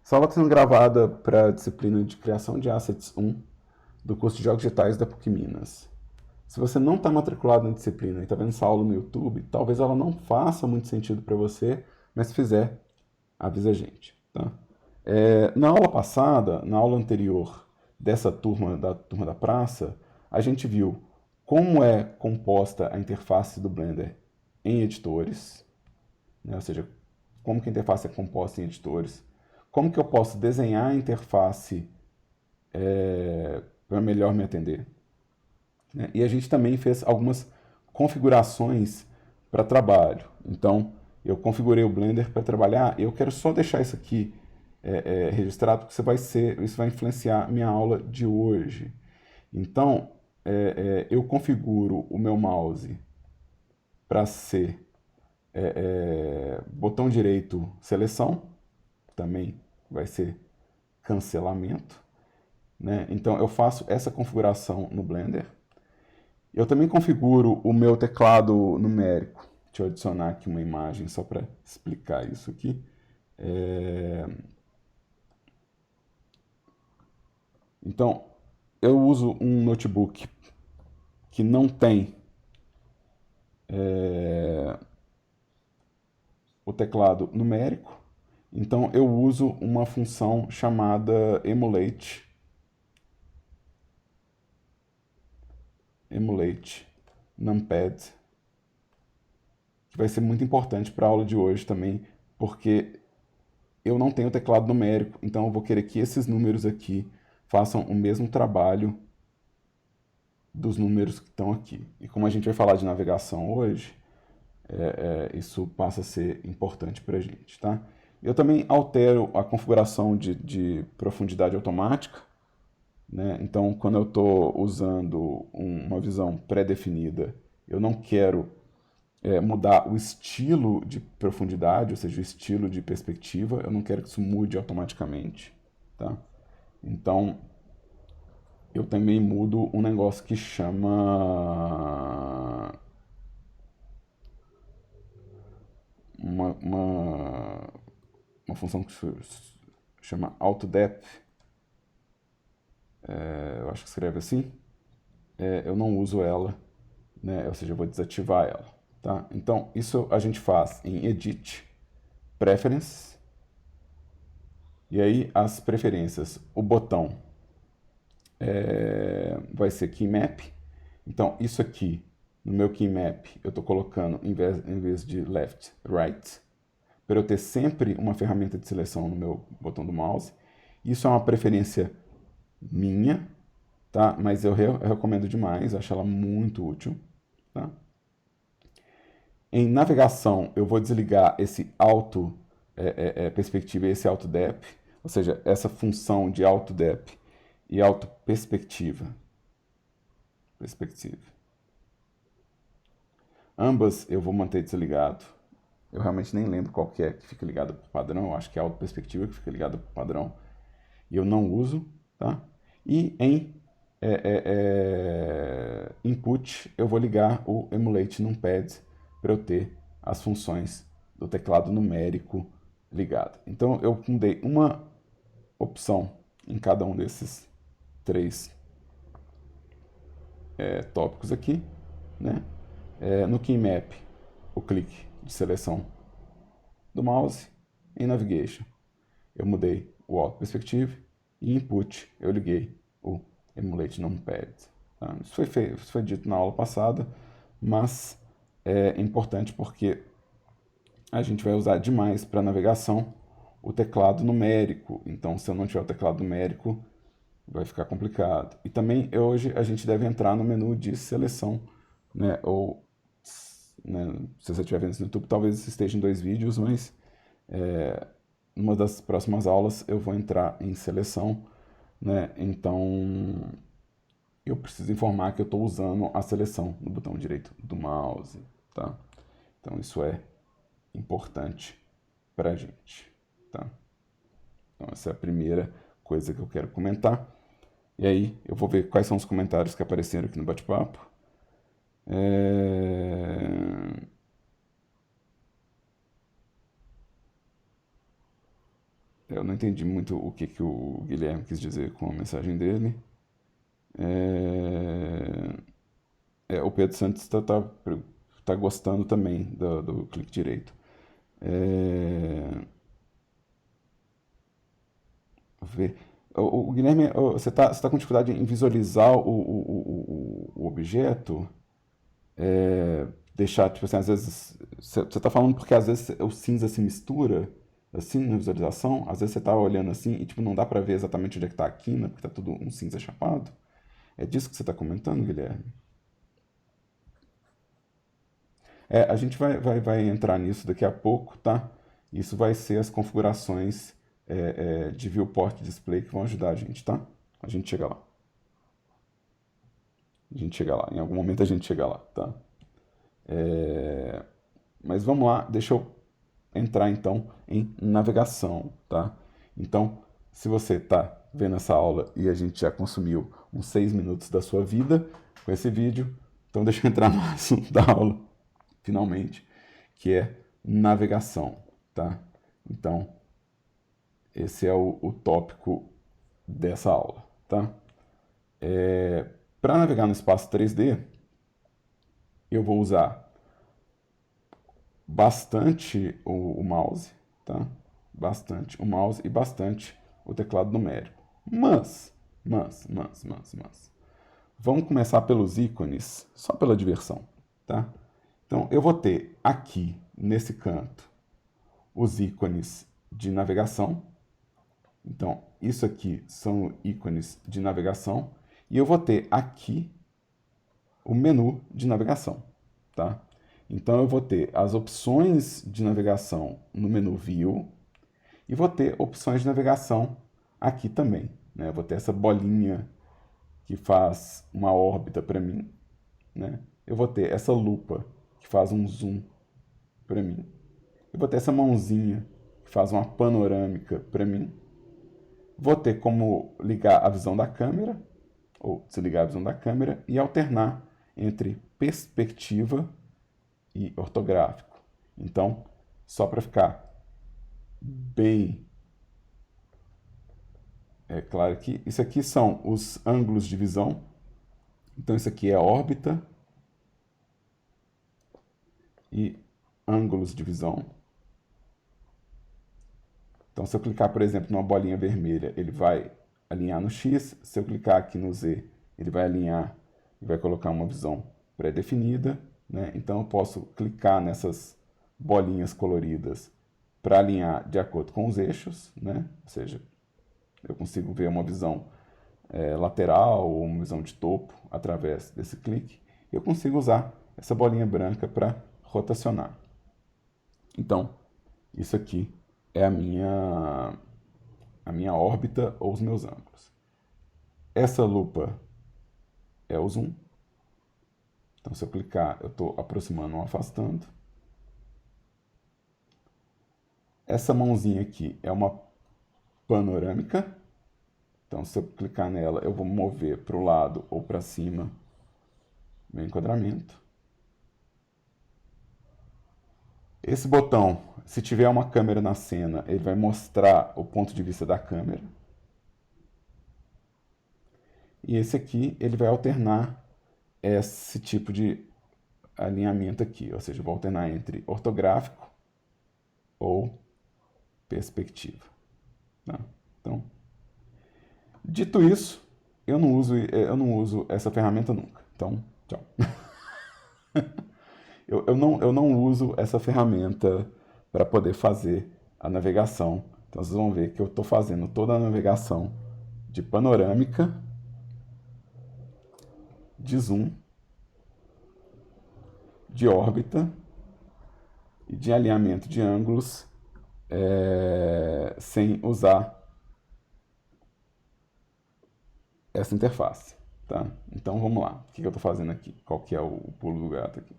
Essa aula está sendo gravada para a disciplina de Criação de Assets 1 do curso de Jogos Digitais da PUC Minas. Se você não está matriculado na disciplina e está vendo essa aula no YouTube, talvez ela não faça muito sentido para você, mas se fizer, avisa a gente. Tá? Na aula passada, na aula anterior dessa turma, da turma da praça, a gente viu como é composta a interface do Blender em editores, né? Ou seja, como que a interface é composta em editores, como que eu posso desenhar a interface para melhor me atender. Né? E a gente também fez algumas configurações para trabalho. Então, eu configurei o Blender para trabalhar. Eu quero só deixar isso aqui registrado, porque isso vai influenciar minha aula de hoje. Então, eu configuro o meu mouse para ser botão direito seleção, também vai ser cancelamento. Né? Então eu faço essa configuração no Blender. Eu também configuro o meu teclado numérico. Deixa eu adicionar aqui uma imagem só para explicar isso aqui. Então, eu uso um notebook que não tem o teclado numérico. Então, eu uso uma função chamada emulate numpad, que vai ser muito importante para a aula de hoje também, porque eu não tenho teclado numérico, então eu vou querer que esses números aqui façam o mesmo trabalho dos números que estão aqui. E como a gente vai falar de navegação hoje, isso passa a ser importante para a gente. Tá? Eu também altero a configuração de profundidade automática. Né? Então, quando eu estou usando uma visão pré-definida, eu não quero mudar o estilo de profundidade, ou seja, o estilo de perspectiva, eu não quero que isso mude automaticamente. Tá? Então, eu também mudo um negócio que chama uma função que chama AutoDepth, eu acho que escreve assim, eu não uso ela, né? Ou seja, eu vou desativar ela. Tá? Então, isso a gente faz em Edit, Preferences, e aí as preferências, o botão vai ser Keymap. Então, isso aqui, no meu Keymap, eu estou colocando, em vez de left, right, para eu ter sempre uma ferramenta de seleção no meu botão do mouse. Isso é uma preferência minha, tá? Mas eu recomendo demais, acho ela muito útil. Tá? Em navegação, eu vou desligar esse auto perspectiva e esse auto depth, ou seja, essa função de auto depth e auto perspectiva. Ambas eu vou manter desligado. Eu realmente nem lembro qual que é que fica ligado por padrão. Eu acho que é a auto perspectiva que fica ligada por padrão. E eu não uso, tá? E em input eu vou ligar o emulate numpad para eu ter as funções do teclado numérico ligado. Então eu mudei uma opção em cada um desses três tópicos aqui, né? No Keymap, o clique de seleção do mouse. Em Navigation, eu mudei o Auto Perspective. E Input, eu liguei o Emulate Numpad. Tá? Isso foi dito na aula passada, mas é importante porque a gente vai usar demais para navegação o teclado numérico. Então, se eu não tiver o teclado numérico, vai ficar complicado. E também hoje a gente deve entrar no menu de seleção, né? Ou, né, se você estiver vendo isso no YouTube, talvez esteja em dois vídeos, mas numa das próximas aulas eu vou entrar em seleção, né? Então eu preciso informar que eu estou usando a seleção no botão direito do mouse, tá? Então isso é importante para a gente, tá? Então essa é a primeira coisa que eu quero comentar. E aí eu vou ver quais são os comentários que apareceram aqui no bate-papo. Eu não entendi muito o que o Guilherme quis dizer com a mensagem dele. O Pedro Santos tá gostando também do clique direito. Vou ver. O Guilherme, você tá com dificuldade em visualizar o objeto? Deixar, tipo assim, às vezes. Você tá falando porque às vezes o cinza se mistura, assim, na visualização? Às vezes você tá olhando assim e, tipo, não dá pra ver exatamente onde é que tá a quina, porque tá tudo um cinza chapado? É disso que você tá comentando, Guilherme? A gente vai entrar nisso daqui a pouco, tá? Isso vai ser as configurações de viewport display que vão ajudar a gente, tá? A gente chega lá. A gente chega lá. Em algum momento a gente chega lá, tá? Mas vamos lá, deixa eu entrar então em navegação, tá? Então, se você está vendo essa aula e a gente já consumiu uns 6 minutos da sua vida com esse vídeo, então deixa eu entrar no assunto da aula, finalmente, que é navegação, tá? Então, esse é o tópico dessa aula, tá? Para navegar no espaço 3D, eu vou usar bastante o mouse, tá? Bastante o mouse e bastante o teclado numérico. Mas. Vamos começar pelos ícones, só pela diversão, tá? Então, eu vou ter aqui, nesse canto, os ícones de navegação. Então, isso aqui são ícones de navegação. E eu vou ter aqui o menu de navegação, tá? Então, eu vou ter as opções de navegação no menu View e vou ter opções de navegação aqui também, né? Eu vou ter essa bolinha que faz uma órbita para mim, né? Eu vou ter essa lupa que faz um zoom para mim. Eu vou ter essa mãozinha que faz uma panorâmica para mim. Vou ter como ligar a visão da câmera, ou desligar a visão da câmera, e alternar entre perspectiva e ortográfico. Então, só para ficar bem claro que isso aqui são os ângulos de visão. Então, isso aqui é órbita e ângulos de visão. Então, se eu clicar, por exemplo, numa bolinha vermelha, ele vai alinhar no X. Se eu clicar aqui no Z, ele vai alinhar e vai colocar uma visão pré-definida, né? Então, eu posso clicar nessas bolinhas coloridas para alinhar de acordo com os eixos, né? Ou seja, eu consigo ver uma visão lateral ou uma visão de topo através desse clique. Eu consigo usar essa bolinha branca para rotacionar. Então, isso aqui é a minha órbita ou os meus ângulos. Essa lupa é o zoom. Então, se eu clicar, eu estou aproximando ou afastando. Essa mãozinha aqui é uma panorâmica. Então, se eu clicar nela, eu vou mover para o lado ou para cima meu enquadramento. Esse botão, se tiver uma câmera na cena, ele vai mostrar o ponto de vista da câmera. E esse aqui, ele vai alternar esse tipo de alinhamento aqui. Ou seja, eu vou alternar entre ortográfico ou perspectiva. Tá? Então, dito isso, eu não uso essa ferramenta nunca. Então, tchau. Eu não uso essa ferramenta para poder fazer a navegação. Então vocês vão ver que eu estou fazendo toda a navegação de panorâmica, de zoom, de órbita e de alinhamento de ângulos sem usar essa interface. Tá? Então vamos lá. O que eu estou fazendo aqui? Qual que é o pulo do gato aqui?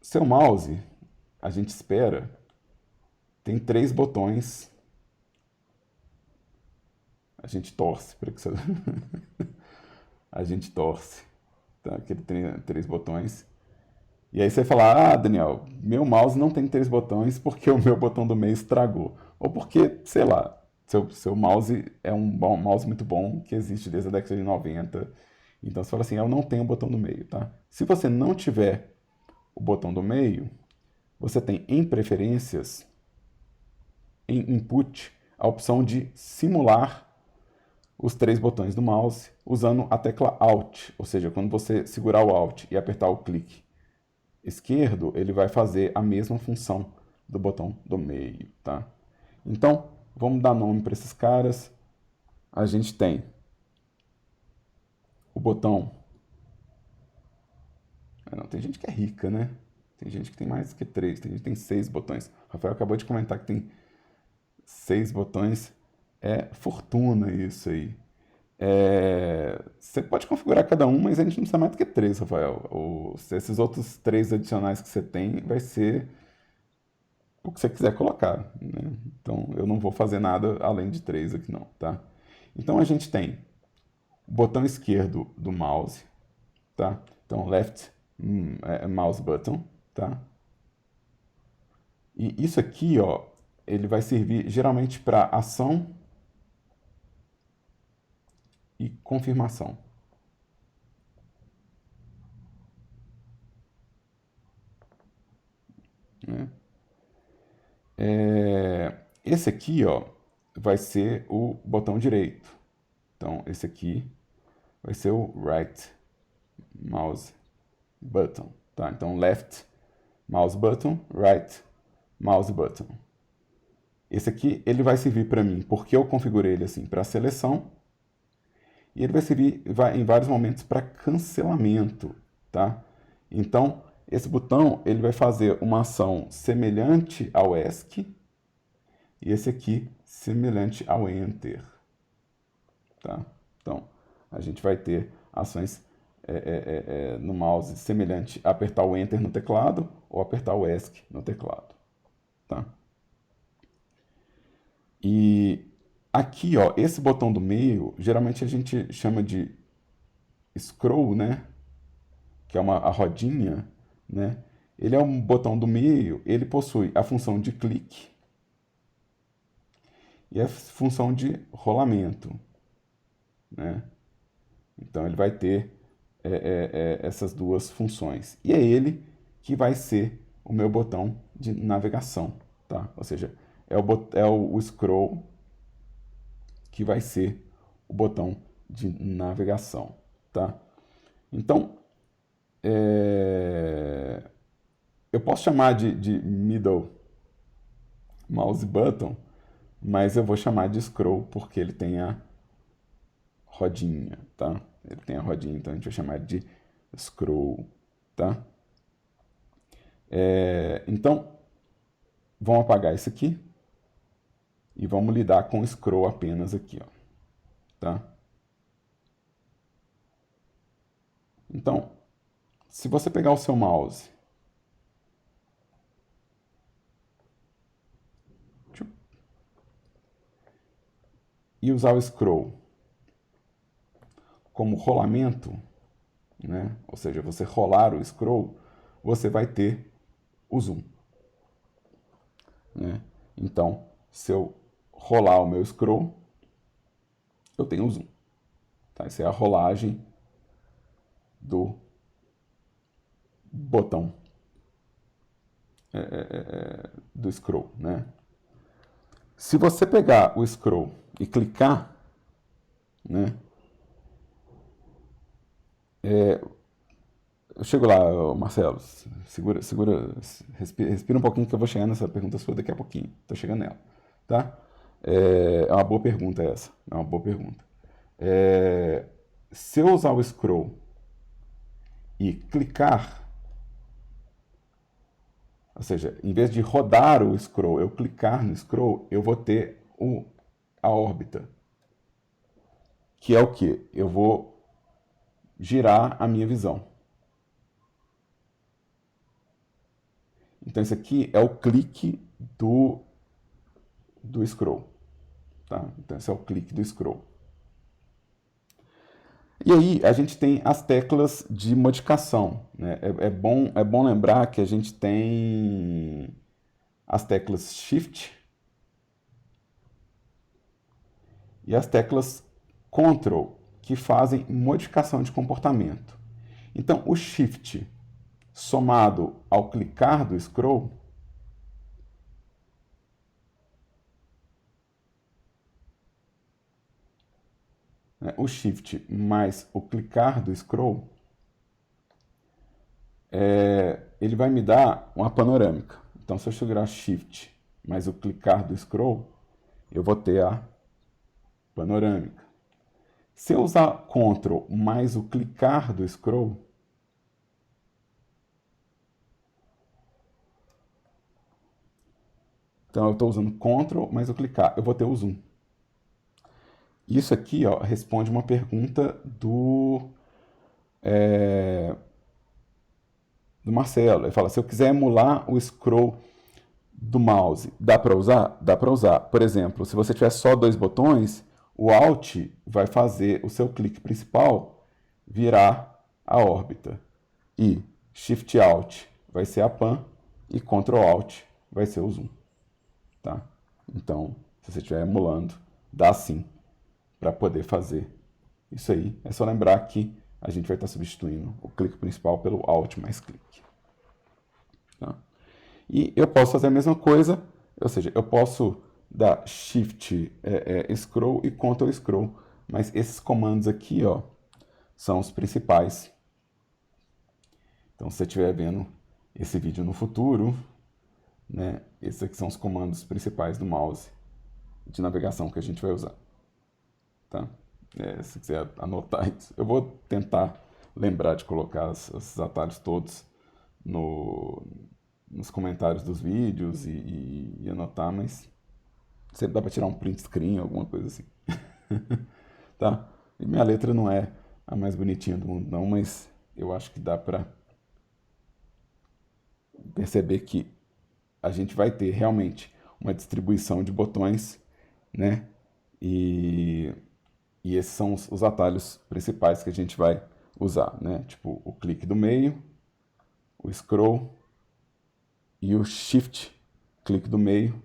Seu mouse, a gente espera, tem 3 botões. A gente torce para que você... a gente torce, tá? Que ele tem 3 botões. E aí você fala, ah, Daniel, meu mouse não tem 3 botões porque o meu botão do meio estragou. Ou porque, sei lá, seu mouse é um mouse muito bom que existe desde a década de 90. Então você fala assim, eu não tenho o botão do meio, tá? Se você não tiver o botão do meio, você tem em preferências, em input, a opção de simular os 3 botões do mouse usando a tecla Alt, ou seja, quando você segurar o Alt e apertar o clique esquerdo, ele vai fazer a mesma função do botão do meio, tá? Então, vamos dar nome para esses caras. A gente tem o botão... Não, tem gente que é rica, né? Tem gente que tem mais que 3, tem gente que tem 6 botões. O Rafael acabou de comentar que tem 6 botões. É fortuna isso aí. Você pode configurar cada um, mas a gente não precisa mais do que 3, Rafael. Esses outros 3 adicionais que você tem vai ser o que você quiser colocar, né? Então eu não vou fazer nada além de 3 aqui não, tá? Então a gente tem o botão esquerdo do mouse, tá? Então left mouse button, tá? E isso aqui, ó, ele vai servir geralmente para ação e confirmação. Né? Esse aqui, ó, vai ser o botão direito. Então, esse aqui vai ser o right mouse button. Tá? Então, left mouse button, right mouse button. Esse aqui ele vai servir para mim porque eu configurei ele assim para seleção e ele vai servir em vários momentos para cancelamento, tá? Então, esse botão ele vai fazer uma ação semelhante ao ESC e esse aqui semelhante ao Enter, tá? Então, a gente vai ter ações no mouse semelhante a apertar o Enter no teclado ou apertar o ESC no teclado, tá? E aqui, ó, esse botão do meio, geralmente a gente chama de scroll, né? Que é a rodinha, né? Ele é um botão do meio, ele possui a função de clique e a função de rolamento, né? Então ele vai ter essas duas funções. E é ele que vai ser o meu botão de navegação, tá? Ou seja, é o scroll que vai ser o botão de navegação, tá? Então, eu posso chamar de middle mouse button, mas eu vou chamar de scroll porque ele tem a rodinha, tá? Ele tem a rodinha, então a gente vai chamar de scroll, tá? Então, vamos apagar isso aqui e vamos lidar com o scroll apenas aqui, ó, tá? Então, se você pegar o seu mouse e usar o scroll como rolamento, né? Ou seja, você rolar o scroll, você vai ter o zoom, né? Então, se eu rolar o meu scroll, eu tenho o zoom. Tá? Essa é a rolagem do botão do scroll, né? Se você pegar o scroll e clicar, né? Eu chego lá, Marcelo, respira um pouquinho que eu vou chegar nessa pergunta sua daqui a pouquinho. Tô chegando nela, tá? É uma boa pergunta essa, é uma boa pergunta. Se eu usar o scroll e clicar, ou seja, em vez de rodar o scroll, eu clicar no scroll, eu vou ter a órbita, que é o que? Eu vou girar a minha visão. Então, esse aqui é o clique do scroll. Tá? Então, esse é o clique do scroll. E aí a gente tem as teclas de modificação, né? É bom lembrar que a gente tem as teclas Shift e as teclas Ctrl, que fazem modificação de comportamento. Então, o Shift somado ao clicar do scroll, né, o Shift mais o clicar do scroll, ele vai me dar uma panorâmica. Então, se eu segurar Shift mais o clicar do scroll, eu vou ter a panorâmica. Se eu usar Ctrl mais o clicar do scroll, então eu estou usando Ctrl mais o clicar, eu vou ter o zoom. Isso aqui, ó, responde uma pergunta do Marcelo. Ele fala, se eu quiser emular o scroll do mouse, dá para usar? Dá para usar. Por exemplo, se você tiver só dois botões, o Alt vai fazer o seu clique principal virar a órbita. E Shift Alt vai ser a pan e Ctrl Alt vai ser o zoom. Tá? Então, se você estiver emulando, dá sim para poder fazer isso aí. É só lembrar que a gente vai estar substituindo o clique principal pelo Alt mais clique. Tá? E eu posso fazer a mesma coisa, ou seja, eu posso dar Shift Scroll e Ctrl Scroll, mas esses comandos aqui, ó, são os principais. Então, se você estiver vendo esse vídeo no futuro, né, esses aqui são os comandos principais do mouse de navegação que a gente vai usar. Tá? Se quiser anotar isso. Eu vou tentar lembrar de colocar esses atalhos todos nos comentários dos vídeos e anotar, mas sempre dá para tirar um print screen, alguma coisa assim. Tá? E minha letra não é a mais bonitinha do mundo, não, mas eu acho que dá para perceber que a gente vai ter realmente uma distribuição de botões, né? E esses são os atalhos principais que a gente vai usar, né? Tipo, o clique do meio, o scroll e o shift, clique do meio,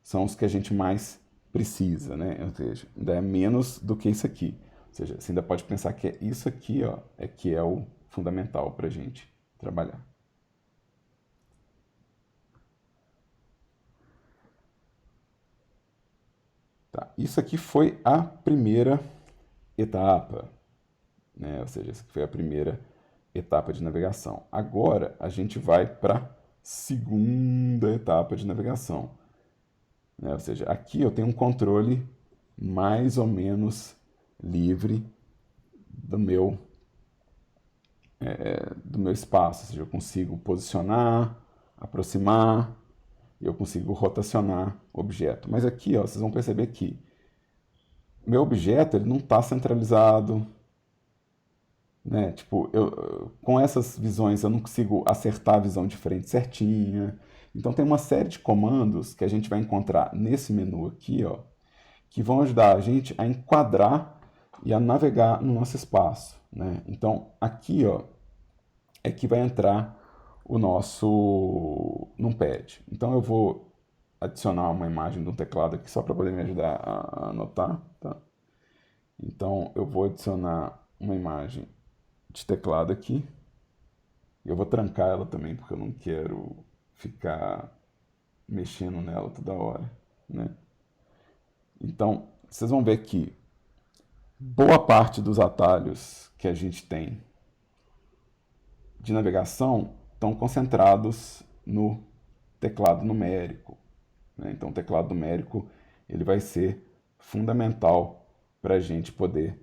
são os que a gente mais precisa, né? Ou seja, ainda é menos do que isso aqui. Ou seja, você ainda pode pensar que é isso aqui, ó, que é o fundamental para a gente trabalhar. Tá, isso aqui foi a primeira etapa, né? Ou seja, essa aqui foi a primeira etapa de navegação. Agora a gente vai para a segunda etapa de navegação, né? Ou seja, aqui eu tenho um controle mais ou menos livre do meu espaço, ou seja, eu consigo posicionar, aproximar, e eu consigo rotacionar o objeto. Mas aqui, ó, vocês vão perceber que meu objeto ele não está centralizado, né? Tipo, com essas visões eu não consigo acertar a visão de frente certinha. Então tem uma série de comandos que a gente vai encontrar nesse menu aqui, ó, que vão ajudar a gente a enquadrar e a navegar no nosso espaço, né? Então aqui, ó, é que vai entrar o nosso numpad. Então eu vou adicionar uma imagem de um teclado aqui só para poder me ajudar a anotar, tá? Então eu vou adicionar uma imagem de teclado aqui. Eu vou trancar ela também porque eu não quero ficar mexendo nela toda hora, né? Então vocês vão ver que boa parte dos atalhos que a gente tem de navegação estão concentrados no teclado numérico, né? Então o teclado numérico ele vai ser fundamental para a gente poder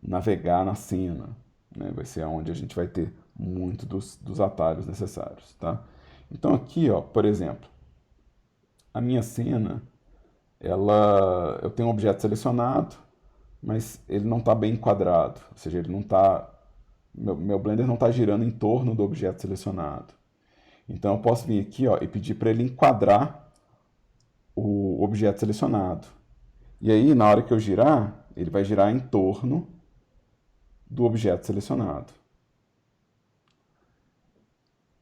navegar na cena, né? Vai ser onde a gente vai ter muito dos atalhos necessários, tá? Então aqui, ó, por exemplo, a minha cena, eu tenho um objeto selecionado, mas ele não está bem enquadrado, ou seja, ele não está, meu Blender não está girando em torno do objeto selecionado. Então eu posso vir aqui, ó, e pedir para ele enquadrar o objeto selecionado. E aí, na hora que eu girar, ele vai girar em torno do objeto selecionado.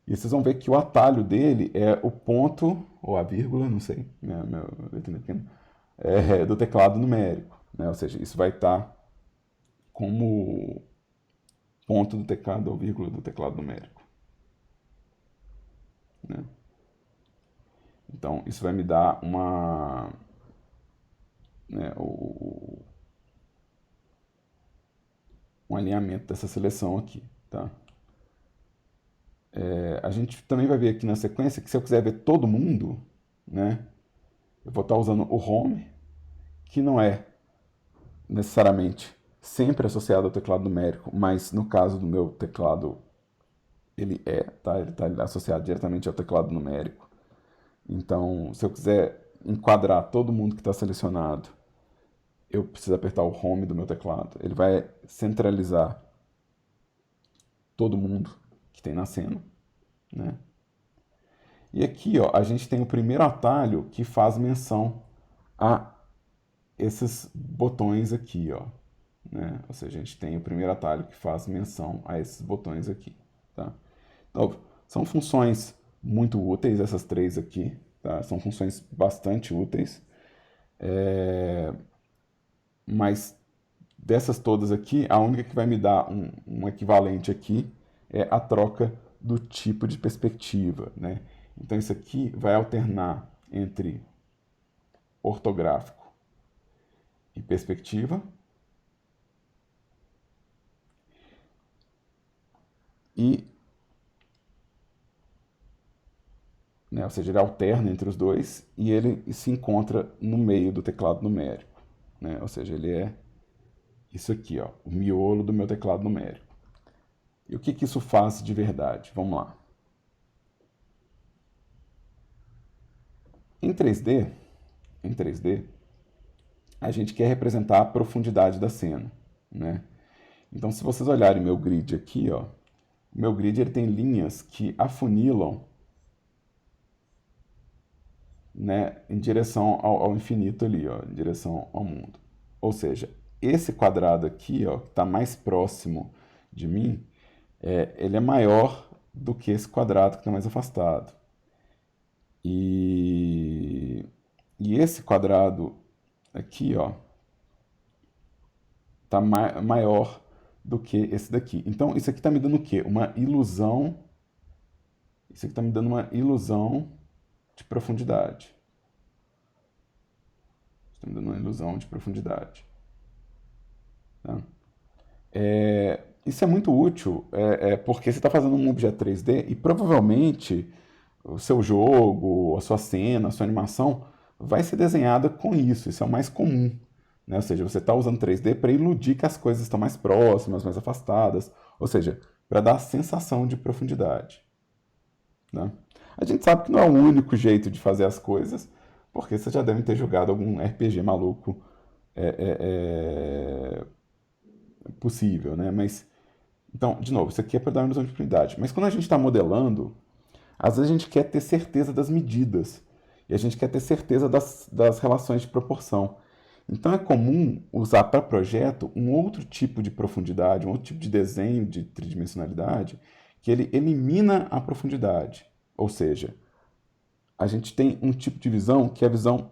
E vocês vão ver que o atalho dele é o ponto, ou a vírgula, não sei, meu letra pequeno, do teclado numérico. Né? Ou seja, isso vai estar como ponto do teclado ou vírgula do teclado numérico. Né? Então, isso vai me dar um alinhamento dessa seleção aqui. Tá? A gente também vai ver aqui na sequência que se eu quiser ver todo mundo, né, eu vou estar usando o home, que não é necessariamente sempre associado ao teclado numérico, mas no caso do meu teclado ele tá? Ele está associado diretamente ao teclado numérico. Então, se eu quiser enquadrar todo mundo que está selecionado, eu preciso apertar o home do meu teclado. Ele vai centralizar todo mundo que tem na cena, né? E aqui, ó, a gente tem o primeiro atalho que faz menção a esses botões aqui, ó, né? Ou seja, a gente tem o primeiro atalho que faz menção a esses botões aqui, tá? Então, são funções muito úteis, essas três aqui, tá? São funções bastante úteis, mas dessas todas aqui, a única que vai me dar um equivalente aqui é a troca do tipo de perspectiva, né? Então isso aqui vai alternar entre ortográfico e perspectiva. E, né, ou seja, ele alterna entre os dois e ele se encontra no meio do teclado numérico, né? Ou seja, ele é isso aqui, ó, o miolo do meu teclado numérico. E o que que isso faz de verdade? Vamos lá. Em 3D, a gente quer representar a profundidade da cena, né? Então, se vocês olharem meu grid aqui, ó, o meu grid ele tem linhas que afunilam, né, em direção ao infinito ali, ó, em direção ao mundo. Ou seja, esse quadrado aqui, ó, que está mais próximo de mim, ele é maior do que esse quadrado que está mais afastado. E esse quadrado aqui, ó, está maior do que esse daqui. Então, isso aqui está me dando o quê? Uma ilusão. Isso aqui está me dando uma ilusão de profundidade. Está me dando uma ilusão de profundidade. Tá? Isso é muito útil, porque você está fazendo um objeto 3D e provavelmente o seu jogo, a sua cena, a sua animação vai ser desenhada com isso. Isso é o mais comum. Né? Ou seja, você está usando 3D para iludir que as coisas estão mais próximas, mais afastadas. Ou seja, para dar a sensação de profundidade. Né? A gente sabe que não é o único jeito de fazer as coisas, porque vocês já devem ter jogado algum RPG maluco possível, né? Mas, então, de novo, isso aqui é para dar uma ilusão de profundidade. Mas quando a gente está modelando, às vezes a gente quer ter certeza das medidas. E a gente quer ter certeza das relações de proporção. Então é comum usar para projeto um outro tipo de profundidade, um outro tipo de desenho de tridimensionalidade, que ele elimina a profundidade. Ou seja, a gente tem um tipo de visão que é a visão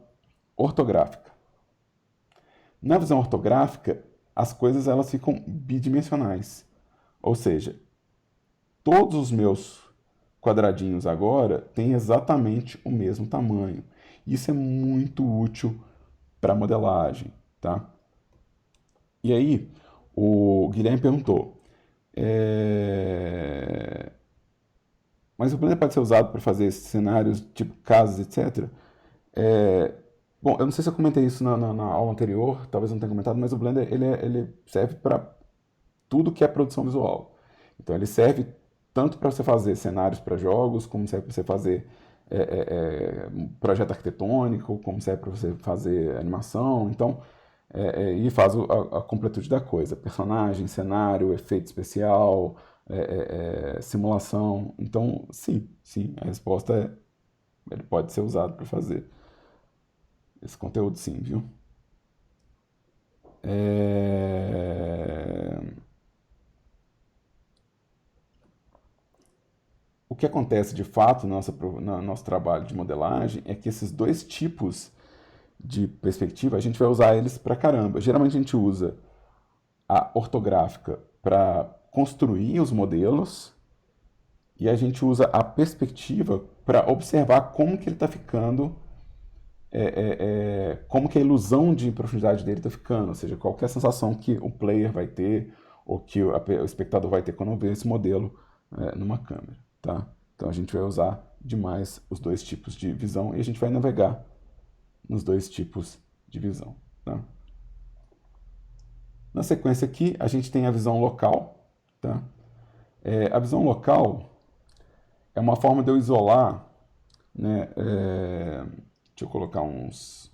ortográfica. Na visão ortográfica, as coisas elas ficam bidimensionais. Ou seja, todos os meus quadradinhos agora têm exatamente o mesmo tamanho. Isso é muito útil para modelagem, tá? E aí, o Guilherme perguntou, mas o Blender pode ser usado para fazer cenários tipo casas, etc. Bom, eu não sei se eu comentei isso na aula anterior, talvez não tenha comentado, mas o Blender ele serve para tudo que é produção visual. Então ele serve tanto para você fazer cenários para jogos, como serve para você fazer projeto arquitetônico, como serve para você fazer animação. Então, e faz a completude da coisa. Personagem, cenário, efeito especial, simulação. Então, sim, a resposta ele pode ser usado para fazer esse conteúdo, sim, viu? que acontece de fato no nosso trabalho de modelagem é que esses dois tipos de perspectiva, a gente vai usar eles pra caramba. Geralmente a gente usa a ortográfica para construir os modelos e a gente usa a perspectiva para observar como que ele está ficando, como que a ilusão de profundidade dele está ficando, ou seja, qual que é a sensação que o player vai ter ou que o espectador vai ter quando vê esse modelo numa câmera, tá? Então a gente vai usar demais os dois tipos de visão e a gente vai navegar nos dois tipos de visão, tá? Na sequência aqui, a gente tem a visão local, tá? A visão local é uma forma de eu isolar, né? Deixa eu colocar uns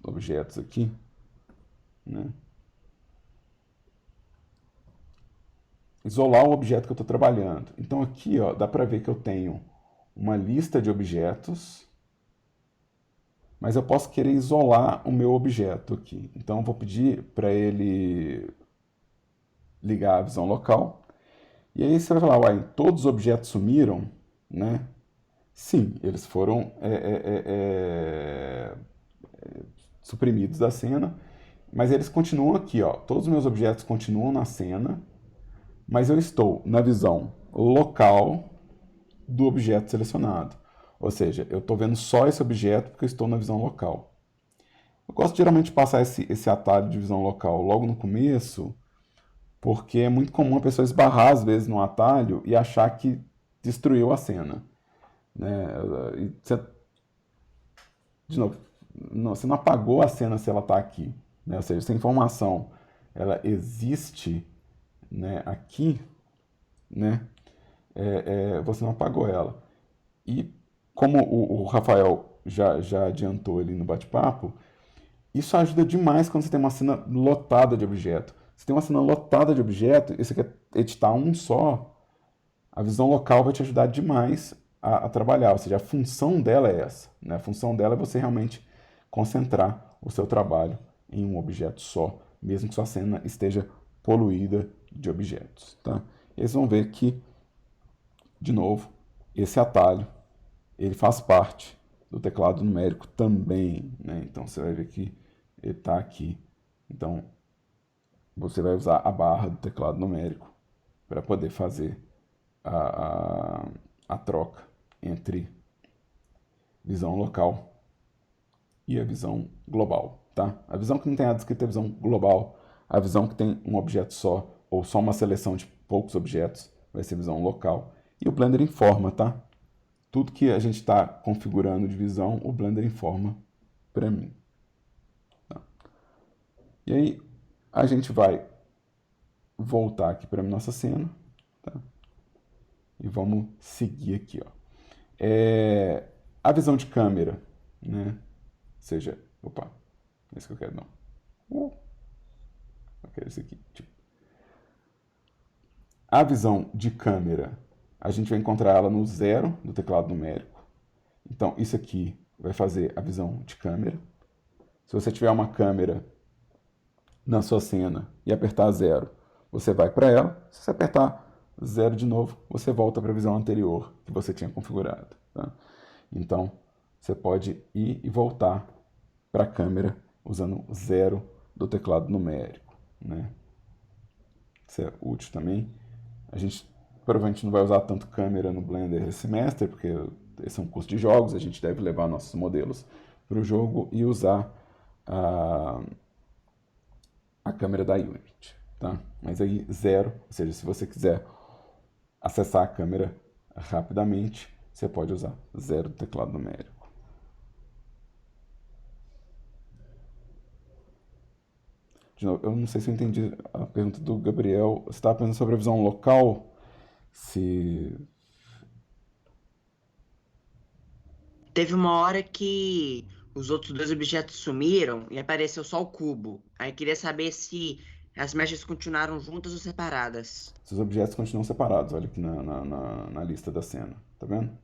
objetos aqui, né? Isolar o objeto que eu estou trabalhando. Então aqui, ó, dá para ver que eu tenho uma lista de objetos, mas eu posso querer isolar o meu objeto aqui. Então eu vou pedir para ele ligar a visão local. E aí você vai falar, uai, todos os objetos sumiram, né? Sim, eles foram suprimidos da cena, mas eles continuam aqui, ó. Todos os meus objetos continuam na cena, mas eu estou na visão local do objeto selecionado. Ou seja, eu estou vendo só esse objeto porque eu estou na visão local. Eu gosto geralmente de passar esse atalho de visão local logo no começo, porque é muito comum a pessoa esbarrar às vezes no atalho e achar que destruiu a cena, né? De novo, você não apagou a cena se ela está aqui, né? Ou seja, se a informação ela existe, né, aqui, né, você não apagou ela. E como o Rafael já adiantou ali no bate-papo, isso ajuda demais quando você tem uma cena lotada de objeto. Se tem uma cena lotada de objeto e você quer editar um só, a visão local vai te ajudar demais a trabalhar. Ou seja, a função dela é essa, né? A função dela é você realmente concentrar o seu trabalho em um objeto só, mesmo que sua cena esteja poluída de objetos, tá? Eles vão ver que, de novo, esse atalho ele faz parte do teclado numérico também, né? Então você vai ver que ele está aqui. Então você vai usar a barra do teclado numérico para poder fazer a troca entre visão local e a visão global, tá? A visão que não tem nada escrito é a visão global. A visão que tem um objeto só, ou só uma seleção de poucos objetos, vai ser visão local. E o Blender informa, tá? Tudo que a gente está configurando de visão, o Blender informa para mim. Tá? E aí, a gente vai voltar aqui para a nossa cena, tá? E vamos seguir aqui, ó. A visão de câmera, né? Ou seja, opa, é isso que eu quero, não. Eu quero isso aqui. Tipo. A visão de câmera, a gente vai encontrar ela no 0 do teclado numérico. Então, isso aqui vai fazer a visão de câmera. Se você tiver uma câmera na sua cena e apertar 0, você vai para ela. Se você apertar 0 de novo, você volta para a visão anterior que você tinha configurado. Tá? Então, você pode ir e voltar para a câmera usando 0 do teclado numérico, né? Isso é útil também. A gente provavelmente não vai usar tanto câmera no Blender esse semestre, porque esse é um curso de jogos, a gente deve levar nossos modelos para o jogo e usar a câmera da Unity, tá? Mas aí 0, ou seja, se você quiser acessar a câmera rapidamente, você pode usar 0 do teclado numérico. De novo, eu não sei se eu entendi a pergunta do Gabriel. Você estava perguntando sobre a visão local? Se... Teve uma hora que os outros dois objetos sumiram e apareceu só o cubo. Aí queria saber se as mechas continuaram juntas ou separadas. Se os objetos continuam separados, olha aqui na lista da cena, tá vendo?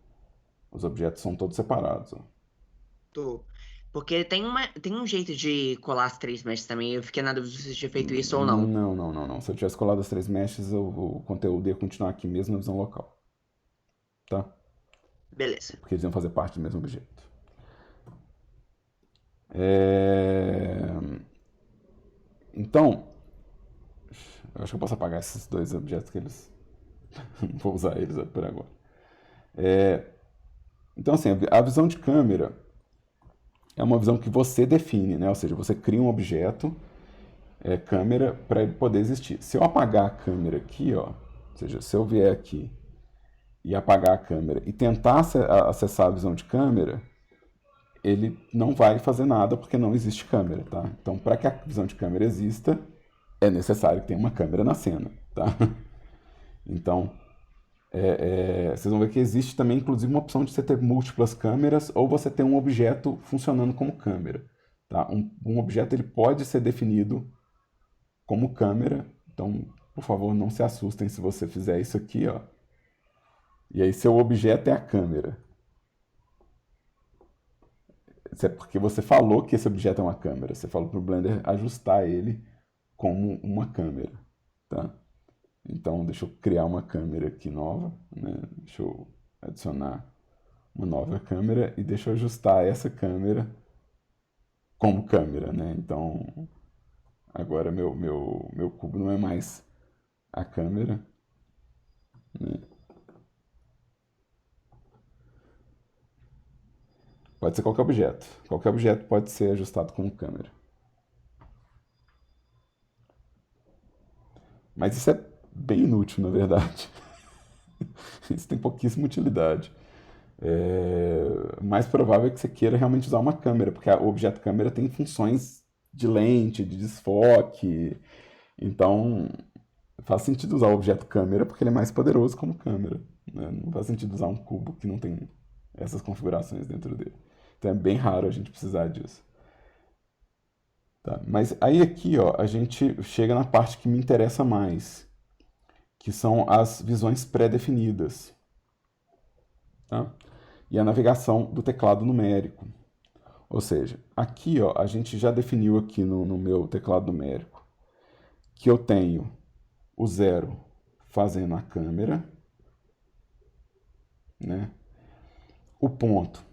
Os objetos são todos separados, ó. Tô. Porque tem um jeito de colar as três mechas também. Eu fiquei na dúvida se você tinha feito isso ou não. Não. Se eu tivesse colado as 3 meshes, o conteúdo ia continuar aqui mesmo na visão local. tá? Beleza. Porque eles iam fazer parte do mesmo objeto. É... Então, eu acho que eu posso apagar esses dois objetos que eles... Não vou usar eles por agora. Então, assim, a visão de câmera é uma visão que você define, né? Ou seja, você cria um objeto, câmera, para ele poder existir. Se eu apagar a câmera aqui, ó, ou seja, se eu vier aqui e apagar a câmera e tentar acessar a visão de câmera, ele não vai fazer nada porque não existe câmera, tá? Então, para que a visão de câmera exista, é necessário que tenha uma câmera na cena, tá? Então, vocês vão ver que existe também, inclusive, uma opção de você ter múltiplas câmeras ou você ter um objeto funcionando como câmera, tá? Um objeto ele pode ser definido como câmera, então, por favor, não se assustem se você fizer isso aqui, ó. E aí, seu objeto é a câmera. Isso é porque você falou que esse objeto é uma câmera. Você falou para o Blender ajustar ele como uma câmera, tá? Então, deixa eu criar uma câmera aqui nova, né? Deixa eu adicionar uma nova câmera e deixa eu ajustar essa câmera como câmera, né? Então, agora meu cubo não é mais a câmera, né? Pode ser qualquer objeto. Qualquer objeto pode ser ajustado como câmera. Mas isso é bem inútil, na verdade. Isso tem pouquíssima utilidade. Mais provável é que você queira realmente usar uma câmera, porque o objeto câmera tem funções de lente, de desfoque. Então, faz sentido usar o objeto câmera porque ele é mais poderoso como câmera, né? Não faz sentido usar um cubo que não tem essas configurações dentro dele. Então é bem raro a gente precisar disso. Tá? Mas aí aqui, ó, a gente chega na parte que me interessa mais, que são as visões pré-definidas, tá? E a navegação do teclado numérico. Ou seja, aqui, ó, a gente já definiu aqui no meu teclado numérico que eu tenho o zero fazendo a câmera, né? O ponto,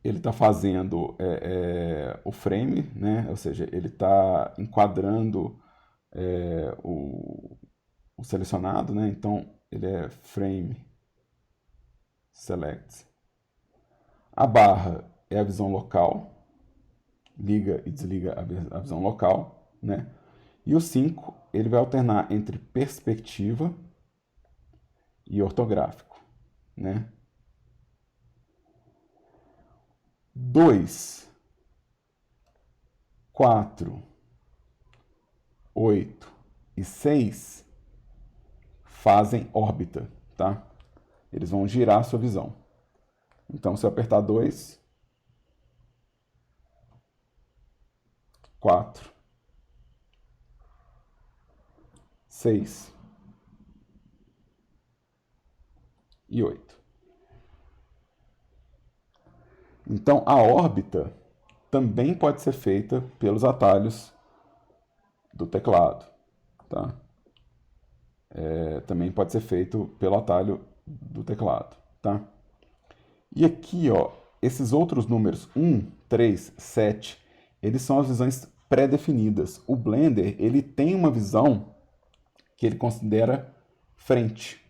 ele está fazendo o frame, né? Ou seja, ele está enquadrando o selecionado, né? Então, ele é frame select. A barra é a visão local, liga e desliga a visão local, né? E o 5, ele vai alternar entre perspectiva e ortográfico, né? 2, 4, 8 e 6 fazem órbita, tá? Eles vão girar a sua visão. Então, se eu apertar 2, 4, 6 e 8. Então, a órbita também pode ser feita pelos atalhos do teclado, tá? Também pode ser feito pelo atalho do teclado, tá? E aqui, ó, esses outros números 1, 3, 7, eles são as visões pré-definidas. O Blender, ele tem uma visão que ele considera frente.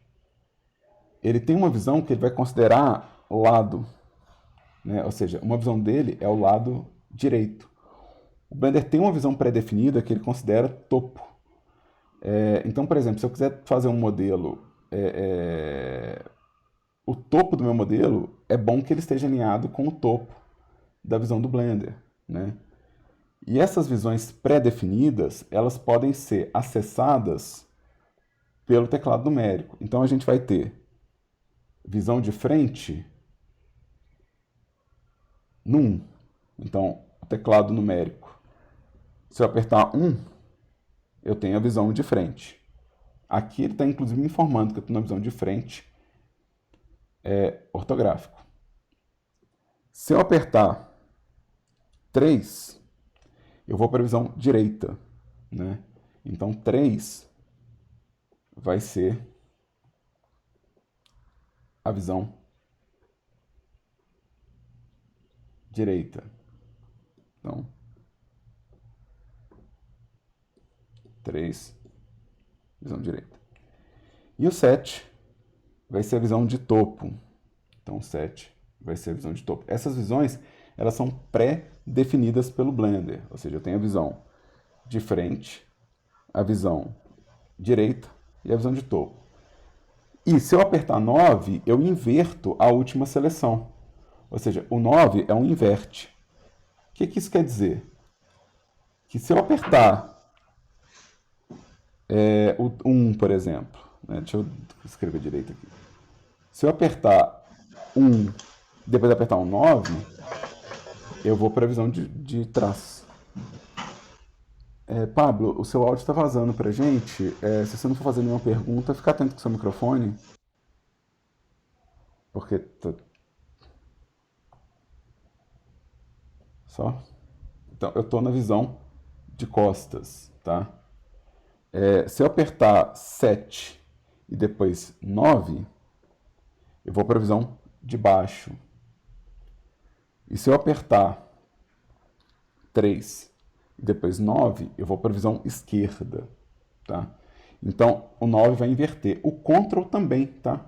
Ele tem uma visão que ele vai considerar lado, né? Ou seja, uma visão dele é o lado direito. O Blender tem uma visão pré-definida que ele considera topo. Então, por exemplo, se eu quiser fazer um modelo, o topo do meu modelo é bom que ele esteja alinhado com o topo da visão do Blender, né? E essas visões pré-definidas, elas podem ser acessadas pelo teclado numérico. Então a gente vai ter visão de frente no 1. Então, o teclado numérico. Se eu apertar 1, eu tenho a visão de frente. Aqui ele está inclusive me informando que eu estou na visão de frente ortográfico. Se eu apertar 3, eu vou para a visão direita, né? Então 3 vai ser a visão direita. Então, 3, visão direita. E o 7 vai ser a visão de topo. Então, 7 vai ser a visão de topo. Essas visões, elas são pré-definidas pelo Blender. Ou seja, eu tenho a visão de frente, a visão direita e a visão de topo. E se eu apertar 9, eu inverto a última seleção. Ou seja, o 9 é um inverte. O que isso quer dizer? Que se eu apertar o 1, por exemplo, né? Deixa eu escrever direito aqui. Se eu apertar 1, depois apertar um 9, eu vou para a visão de trás. Pablo, o seu áudio está vazando para a gente. Se você não for fazer nenhuma pergunta, fica atento com o seu microfone. Porque... Só? Então, eu estou na visão de costas, tá? Se eu apertar 7 e depois 9, eu vou para a visão de baixo. E se eu apertar 3 e depois 9, eu vou para a visão esquerda, tá? Então, o 9 vai inverter. O Ctrl também, tá?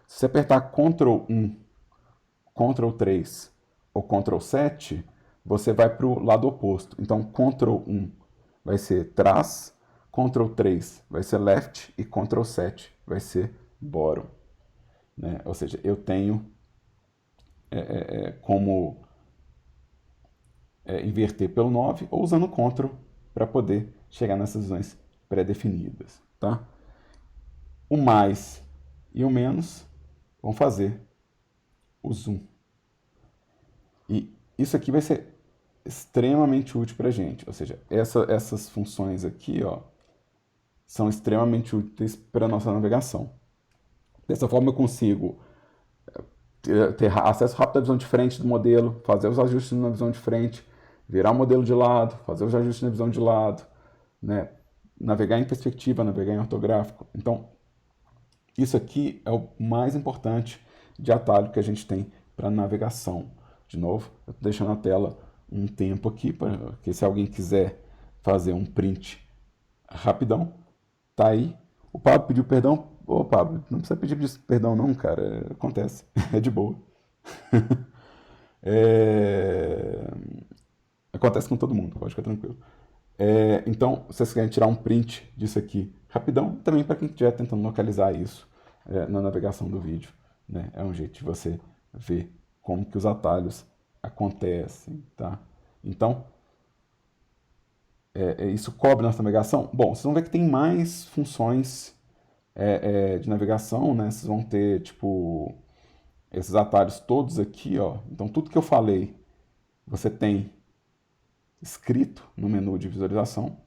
Se você apertar Ctrl 1, Ctrl 3 ou Ctrl 7, você vai para o lado oposto. Então, Ctrl 1 vai ser trás, Ctrl 3 vai ser left e Ctrl 7 vai ser bottom. Né? Ou seja, eu tenho como inverter pelo 9 ou usando o Ctrl para poder chegar nessas visões pré-definidas. Tá? O mais e o menos vão fazer o zoom. E isso aqui vai ser extremamente útil para a gente. Ou seja, essas funções aqui, ó, são extremamente úteis para a nossa navegação. Dessa forma eu consigo ter acesso rápido à visão de frente do modelo, fazer os ajustes na visão de frente, virar o modelo de lado, fazer os ajustes na visão de lado, né? Navegar em perspectiva, navegar em ortográfico. Então, isso aqui é o mais importante de atalho que a gente tem para navegação. De novo, eu estou deixando a tela um tempo aqui, porque se alguém quiser fazer um print rapidão, tá aí. O Pablo pediu perdão. Ô, Pablo, não precisa pedir perdão não, cara. Acontece. É de boa. Acontece com todo mundo, pode ficar tranquilo. Então, se vocês querem tirar um print disso aqui rapidão, também para quem estiver tentando localizar isso na navegação do vídeo, né? É um jeito de você ver como que os atalhos acontecem, tá? Então, isso cobre nossa navegação? Bom, vocês vão ver que tem mais funções de navegação, né? Vocês vão ter, tipo, esses atalhos todos aqui, ó. Então, tudo que eu falei, você tem escrito no menu de visualização,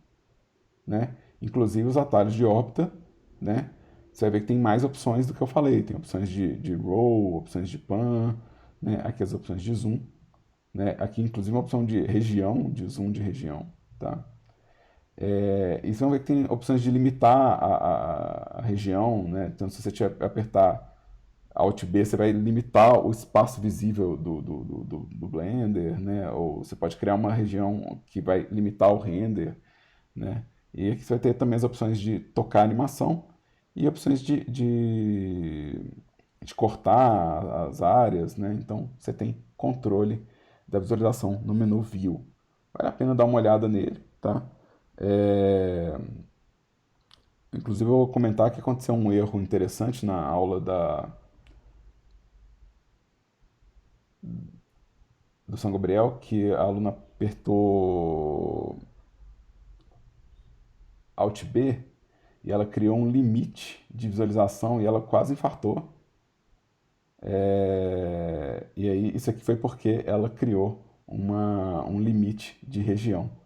né? Inclusive os atalhos de órbita, né? Você vai ver que tem mais opções do que eu falei. Tem opções de row, opções de pan, né? Aqui as opções de zoom, né? Aqui, inclusive, uma opção de região, de zoom de região, tá? E vocês vão ver que tem opções de limitar a região, né? Então, se você apertar Alt B, você vai limitar o espaço visível do Blender, né? Ou você pode criar uma região que vai limitar o render, né? E aqui você vai ter também as opções de tocar animação e opções de cortar as áreas, né? Então, você tem controle da visualização no menu View. Vale a pena dar uma olhada nele, tá? Inclusive, eu vou comentar que aconteceu um erro interessante na aula do São Gabriel, que a aluna apertou Alt B e ela criou um limite de visualização e ela quase infartou. E aí, isso aqui foi porque ela criou um limite de região.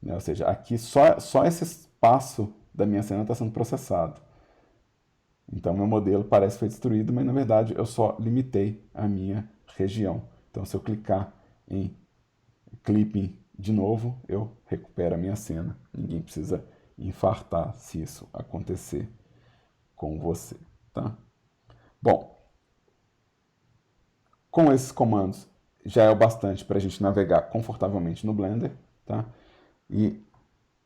Né? Ou seja, aqui só esse espaço da minha cena está sendo processado. Então, meu modelo parece que foi destruído, mas na verdade eu só limitei a minha região. Então, se eu clicar em clipping de novo, eu recupero a minha cena. Ninguém precisa infartar se isso acontecer com você, tá? Bom, Com esses comandos já é o bastante para a gente navegar confortavelmente no Blender, tá? E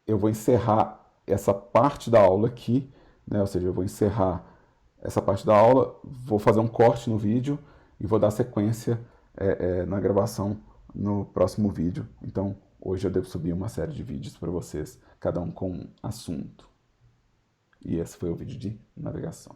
eu vou encerrar essa parte da aula aqui, né? Ou seja, eu vou encerrar essa parte da aula, vou fazer um corte no vídeo e vou dar sequência na gravação no próximo vídeo. Então, hoje eu devo subir uma série de vídeos para vocês, cada um com um assunto. E esse foi o vídeo de navegação.